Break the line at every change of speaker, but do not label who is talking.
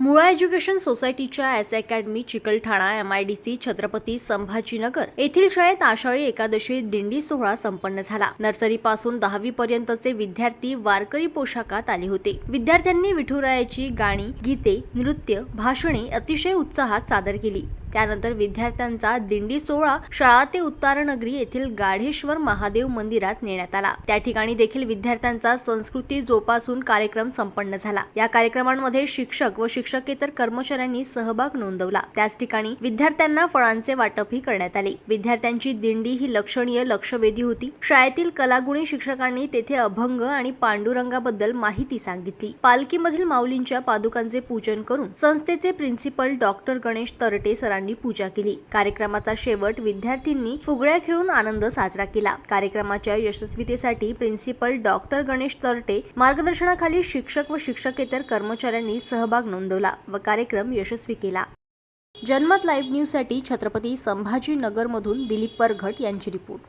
मुळा education सोसायटीच्या S academy Chikalthana MIDC Chhatrapati Sambhajinagar येथील शाळेत आषाढी एकादशी दिंडी सोहळा संपन्न झाला। नर्सरी पासून 10वी पर्यंतचे विद्यार्थी वारकरी पोशाखात आले होते। विद्यार्थ्यांनी विठुरायाची गाणी, गीते, नृत्य, भाषणे अतिशय उत्साहात सादर केली। त्यानंतर विद्यार्थ्यांचा दिंडी सोहळा शाळा ते उत्तारणनगरी येथील गाढेश्वर महादेव मंदिरात नेण्यात आला। त्या ठिकाणी देखील विद्यार्थ्यांचा संस्कृती जोपासून कार्यक्रम संपन्न झाला। या कार्यक्रमांमध्ये शिक्षक व शिक्षकेतर कर्मचाऱ्यांनी सहभाग नोंदवला। त्याच ठिकाणी विद्यार्थ्यांना फळांचे वाटपही करण्यात आले। विद्यार्थ्यांची दिंडी ही लक्षणीय लक्षवेधी होती। शाळेतील कलागुणी शिक्षकांनी तेथे अभंग आणि पांडुरंगाबद्दल माहिती सांगितली। पालखीमधील माऊलींच्या पादुकांचे पूजन करून संस्थेचे प्रिन्सिपल डॉक्टर गणेश तरटे सरांनी पूजा केली। कार्यक्रमाचा शेवट विद्यार्थ्यांनी फुगड्या खेळून आनंद साजरा केला। कार्यक्रमाच्या यशस्वीतेसाठी प्रिन्सिपल डॉक्टर गणेश तरटे मार्गदर्शनाखाली शिक्षक व शिक्षकेतर कर्मचाऱ्यांनी सहभाग नोंदवला व कार्यक्रम यशस्वी केला। जनमत लाईव्ह न्यूज साठी छत्रपती संभाजीनगर मधून दिलीप परघट यांची रिपोर्ट।